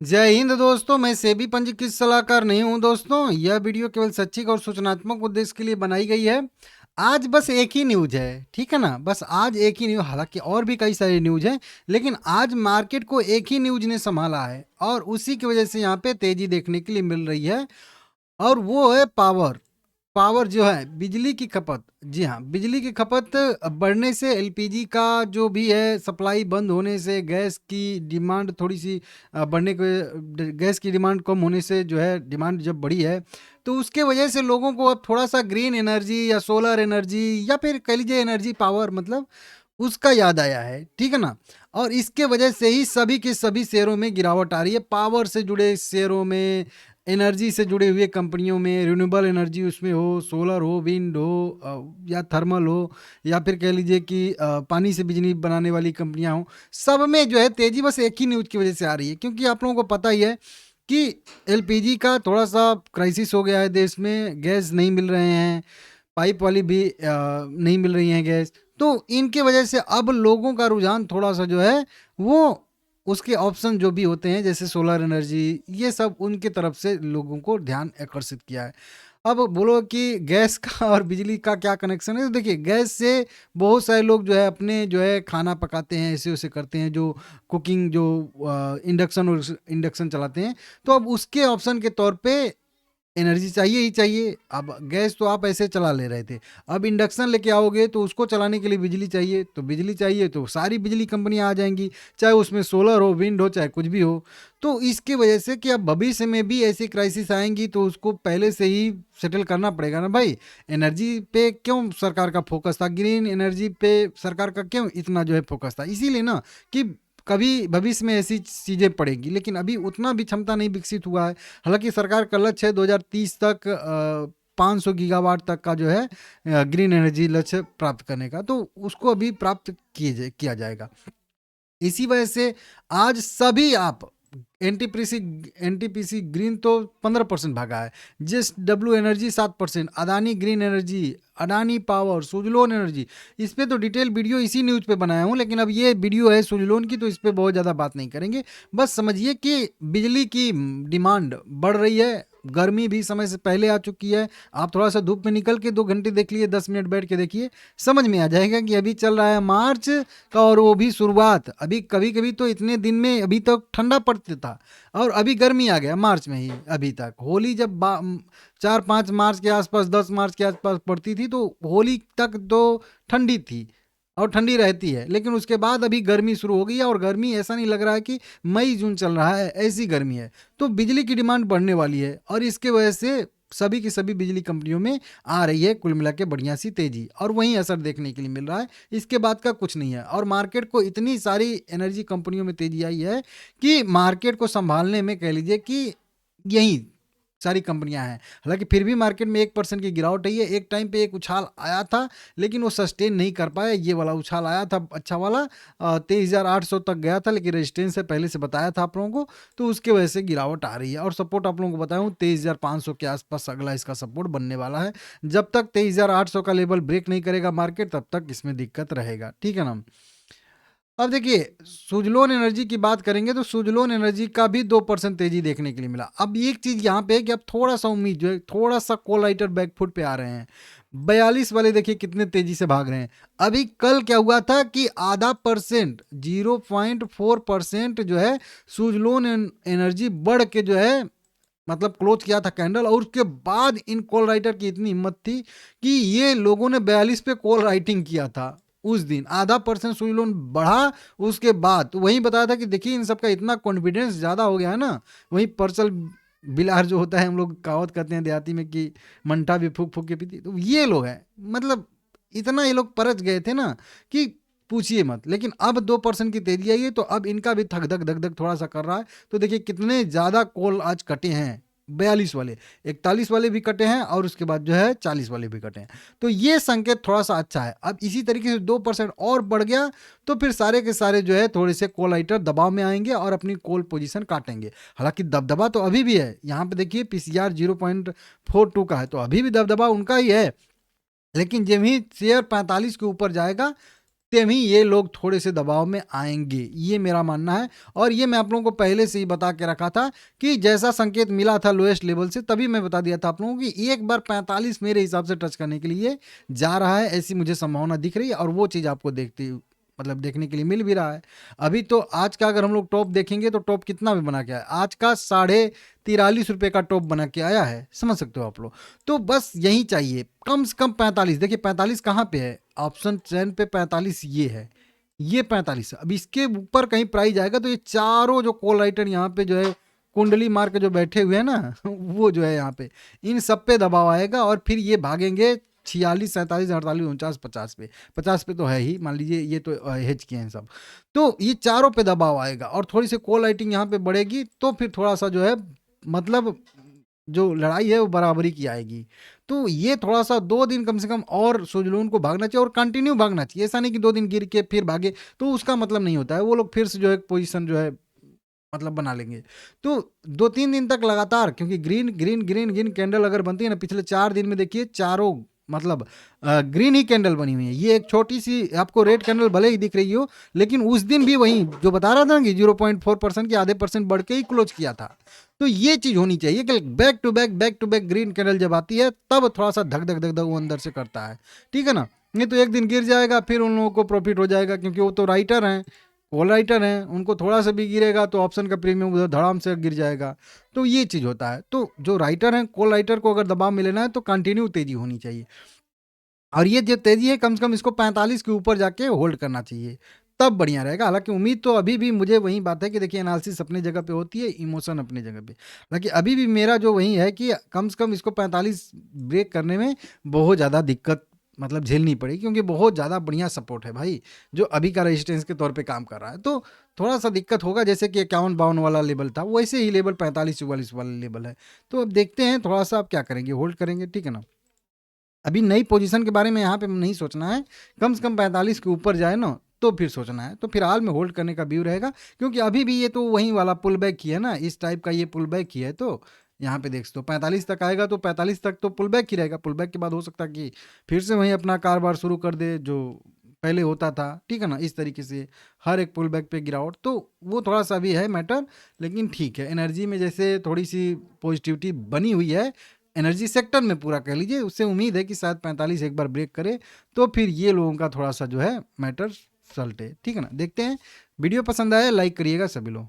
जय हिंद दोस्तों। मैं सेबी पंजीकृत सलाहकार नहीं हूं दोस्तों। यह वीडियो केवल शैक्षिक और सूचनात्मक उद्देश्य के लिए बनाई गई है। आज बस एक ही न्यूज है, ठीक है ना। बस आज एक ही न्यूज, हालांकि और भी कई सारी न्यूज हैं, लेकिन आज मार्केट को एक ही न्यूज ने संभाला है और उसी की वजह से यहाँ पे तेजी देखने के लिए मिल रही है। और वो है पावर। पावर जो है बिजली की खपत। जी हाँ, बिजली की खपत बढ़ने से, एलपीजी का जो भी है सप्लाई बंद होने से, गैस की डिमांड थोड़ी सी बढ़ने के, गैस की डिमांड कम होने से जो है डिमांड जब बढ़ी है, तो उसके वजह से लोगों को अब थोड़ा सा ग्रीन एनर्जी या सोलर एनर्जी या फिर कह लीजिए एनर्जी पावर, मतलब उसका याद आया है, ठीक है ना। और इसके वजह से ही सभी के सभी शेयरों में गिरावट आ रही है। पावर से जुड़े शेयरों में, एनर्जी से जुड़े हुए कंपनियों में, रिन्यूएबल एनर्जी उसमें हो, सोलर हो, विंड हो, या थर्मल हो, या फिर कह लीजिए कि पानी से बिजली बनाने वाली कंपनियां हो, सब में जो है तेजी बस एक ही न्यूज की वजह से आ रही है। क्योंकि आप लोगों को पता ही है कि एलपीजी का थोड़ा सा क्राइसिस हो गया है देश में। गैस नहीं मिल रहे हैं, पाइप वाली भी नहीं मिल रही हैं गैस। तो इनके वजह से अब लोगों का रुझान थोड़ा सा जो है वो उसके ऑप्शन जो भी होते हैं जैसे सोलर एनर्जी, ये सब उनके तरफ से लोगों को ध्यान आकर्षित किया है। अब बोलो कि गैस का और बिजली का क्या कनेक्शन है, तो देखिए गैस से बहुत सारे लोग जो है अपने जो है खाना पकाते हैं, ऐसे वैसे करते हैं, जो कुकिंग जो इंडक्शन और इंडक्शन चलाते हैं, तो अब उसके ऑप्शन के तौर पे एनर्जी चाहिए ही चाहिए। अब गैस तो आप ऐसे चला ले रहे थे, अब इंडक्शन लेके आओगे तो उसको चलाने के लिए बिजली चाहिए, तो बिजली चाहिए तो सारी बिजली कंपनियां आ जाएंगी, चाहे उसमें सोलर हो, विंड हो, चाहे कुछ भी हो। तो इसकी वजह से कि अब भविष्य में भी ऐसी क्राइसिस आएंगी तो उसको पहले से ही सेटल करना पड़ेगा ना भाई। एनर्जी पे क्यों सरकार का फोकस था, ग्रीन एनर्जी पे सरकार का क्यों इतना जो है फोकस था, इसीलिए ना कि कभी भविष्य में ऐसी चीज़ें पड़ेगी, लेकिन अभी उतना भी क्षमता नहीं विकसित हुआ है। हालांकि सरकार का लक्ष्य है 2030 तक 500 गीगावाट तक का जो है ग्रीन एनर्जी लक्ष्य प्राप्त करने का, तो उसको अभी प्राप्त किया जाएगा। इसी वजह से आज सभी आप एनटीपीसी एनटीपीसी ग्रीन तो 15% भागा है, जिस W energy 7%, Adani green energy, Adani power, Suzlon energy. इस पे तो डिटेल वीडियो इसी न्यूज़ पे बनाया हूँ, लेकिन अब ये वीडियो है सुजलोन की, तो इस पे बहुत ज़्यादा बात नहीं करेंगे। बस समझिए कि बिजली की डिमांड बढ़ रही है, गर्मी भी समय से पहले आ चुकी है। आप थोड़ा सा धूप में निकल के 2 घंटे देख लिए, 10 मिनट बैठ के देखिए, समझ में आ जाएगा कि अभी चल रहा है मार्च का, और वो भी शुरुआत। अभी कभी कभी तो इतने दिन में अभी तक ठंडा पड़ता था और अभी गर्मी आ गया मार्च में ही। अभी तक होली जब 4-5 मार्च के आसपास, 10 मार्च के आसपास पड़ती थी, तो होली तक तो ठंडी थी और ठंडी रहती है, लेकिन उसके बाद अभी गर्मी शुरू हो गई है। और गर्मी ऐसा नहीं लग रहा है कि मई जून चल रहा है, ऐसी गर्मी है। तो बिजली की डिमांड बढ़ने वाली है और इसके वजह से सभी की सभी बिजली कंपनियों में आ रही है कुल मिला के बढ़िया सी तेजी, और वहीं असर देखने के लिए मिल रहा है। इसके बाद का कुछ नहीं है। और मार्केट को इतनी सारी एनर्जी कंपनियों में तेजी आई है कि मार्केट को संभालने में कह लीजिए कि यही सारी कंपनियां हैं। हालांकि फिर भी मार्केट में 1% की गिरावट आई है। एक टाइम पे एक उछाल आया था, लेकिन वो सस्टेन नहीं कर पाया। ये वाला उछाल आया था अच्छा वाला, 23,800 तक गया था, लेकिन रेजिस्टेंस से पहले से बताया था आप लोगों को, तो उसके वजह से गिरावट आ रही है। और सपोर्ट आप लोगों को बताया हूँ 23,500 के आसपास अगला इसका सपोर्ट बनने वाला है। जब तक 23,800 का लेवल ब्रेक नहीं करेगा मार्केट, तब तक इसमें दिक्कत रहेगा, ठीक है ना। अब देखिए सुजलोन एनर्जी की बात करेंगे तो सुजलोन एनर्जी का भी 2% तेजी देखने के लिए मिला। अब एक चीज यहाँ पे है कि अब थोड़ा सा उम्मीद जो है, थोड़ा सा कॉल राइटर बैकफुट पे आ रहे हैं। 42 वाले देखिए कितने तेजी से भाग रहे हैं। अभी कल क्या हुआ था कि आधा परसेंट, 0.4% जो है सुजलोन एनर्जी बढ़ के जो है मतलब क्लोज किया था कैंडल। और उसके बाद इन कॉल राइटर की इतनी हिम्मत थी कि ये लोगों ने 42 पे कॉल राइटिंग किया था। उस दिन आधा परसेंट सुई लोन बढ़ा। उसके बाद तो वही बताया था कि देखिए इन सबका इतना कॉन्फिडेंस ज़्यादा हो गया है ना। वही परचल बिलार जो होता है, हम लोग कहावत करते हैं देहाती में कि मंठा भी फूक फूक के पीती, तो ये लोग हैं। मतलब इतना ये लोग परच गए थे ना कि पूछिए मत। लेकिन अब 2% की तेजी आई है, तो अब इनका भी थक धक धक धक थोड़ा सा कर रहा है। तो देखिए कितने ज़्यादा कॉल आज कटे हैं। 42 वाले, 41 वाले भी कटे हैं, और उसके बाद जो है 40 वाले भी कटे हैं। तो ये संकेत थोड़ा सा अच्छा है। अब इसी तरीके से 2% और बढ़ गया तो फिर सारे के सारे जो है थोड़े से कॉल राइटर दबाव में आएंगे और अपनी कॉल पोजीशन काटेंगे। हालांकि दबदबा तो अभी भी है। यहाँ पे देखिए पीसीआर 0.42 का है, तो अभी भी दबदबा उनका ही है। लेकिन जब ही शेयर 45 के ऊपर जाएगा तभी ये लोग थोड़े से दबाव में आएंगे, ये मेरा मानना है। और ये मैं आप लोगों को पहले से ही बता के रखा था कि जैसा संकेत मिला था लोएस्ट लेवल से, तभी मैं बता दिया था आप लोगों की एक बार 45 मेरे हिसाब से टच करने के लिए जा रहा है, ऐसी मुझे संभावना दिख रही है। और वो चीज़ आपको देखने के लिए मिल भी रहा है। अभी तो आज का अगर हम लोग टॉप देखेंगे तो टॉप कितना भी बना के आया, आज का 43.5 रुपये का टॉप बना के आया है, समझ सकते हो आप लोग। तो बस यही चाहिए, कम से कम 45। देखिए 45 कहाँ पे है, ऑप्शन चैन पे 45 ये है, ये 45। अब इसके ऊपर कहीं प्राइस आएगा तो ये चारों जो कॉल राइटर यहाँ पे जो है कुंडली मार के जो बैठे हुए हैं ना वो जो है यहाँ पे इन सब पे दबाव आएगा और फिर ये भागेंगे 46, 47, 48, 49, 50 पे। 50 पे तो है ही, मान लीजिए ये तो हेज के हैं सब। तो ये चारों पे दबाव आएगा और थोड़ी सी कॉल राइटिंग यहाँ पे बढ़ेगी तो फिर थोड़ा सा जो है मतलब जो लड़ाई है वो बराबरी की आएगी। तो ये थोड़ा सा 2 दिन कम से कम और सुजलून को भागना चाहिए और कंटिन्यू भागना चाहिए। ऐसा नहीं कि 2 दिन गिर के फिर भागे, तो उसका मतलब नहीं होता है। वो लोग फिर से जो है पोजीशन जो है मतलब बना लेंगे। तो 2-3 दिन तक लगातार, क्योंकि green green green green candle अगर बनती है ना, पिछले 4 दिन में देखिए चारों मतलब ग्रीन ही कैंडल बनी हुई है। ये एक छोटी सी आपको रेड कैंडल भले ही दिख रही हो, लेकिन उस दिन भी वही जो बता रहा था ना कि 0.4% की आधे % बढ़ के ही क्लोज किया था। तो ये चीज होनी चाहिए कि back to back green candle जब आती है तब थोड़ा सा धक धक धक धक वो अंदर से करता है, ठीक है ना। नहीं तो एक दिन गिर जाएगा फिर उन लोगों को प्रॉफिट हो जाएगा, क्योंकि वो तो राइटर हैं, कॉल राइटर हैं, उनको थोड़ा सा भी गिरेगा तो ऑप्शन का प्रीमियम उधर धड़ाम से गिर जाएगा। तो ये चीज़ होता है। तो जो राइटर हैं, कॉल राइटर को अगर दबाव में लेना है तो कंटिन्यू तेजी होनी चाहिए। और ये जो तेजी है कम से कम इसको 45 के ऊपर जाके होल्ड करना चाहिए, तब बढ़िया रहेगा। हालांकि उम्मीद तो अभी भी मुझे वही बात है कि देखिए एनालिसिस अपनी जगह पे होती है, इमोशन अपनी जगह पे। हालांकि अभी भी मेरा जो वही है कि कम से कम इसको 45 ब्रेक करने में बहुत ज़्यादा दिक्कत मतलब झेलनी पड़ेगी, क्योंकि बहुत ज़्यादा बढ़िया सपोर्ट है भाई जो अभी का रेजिस्टेंस के तौर पे काम कर रहा है। तो थोड़ा सा दिक्कत होगा, जैसे कि 51-52 वाला लेवल था वैसे ही लेवल 45-44 वाला लेवल है। तो अब देखते हैं थोड़ा सा आप क्या करेंगे, होल्ड करेंगे, ठीक है ना। अभी नई पोजीशन के बारे में यहाँ पे नहीं सोचना है, कम से कम 45 के ऊपर जाए ना तो फिर सोचना है। तो फिलहाल में होल्ड करने का व्यू रहेगा, क्योंकि अभी भी ये तो वही वाला पुल बैक ही है ना, इस टाइप का ये पुल बैक ही है। तो यहाँ पे देख सकते हो 45 तक आएगा तो 45 तक तो पुल बैक ही रहेगा। पुल बैक के बाद हो सकता है कि फिर से वही अपना कारोबार शुरू कर दे जो पहले होता था, ठीक है ना। इस तरीके से हर एक पुल बैक पे गिरावट, तो वो थोड़ा सा भी है मैटर, लेकिन ठीक है। एनर्जी में जैसे थोड़ी सी पॉजिटिविटी बनी हुई है, एनर्जी सेक्टर में पूरा कह लीजिए, उससे उम्मीद है कि शायद 45 एक बार ब्रेक करे तो फिर ये लोगों का थोड़ा सा जो है मैटर सल्टे, ठीक है ना। देखते हैं, वीडियो पसंद आया लाइक करिएगा सभी लोग।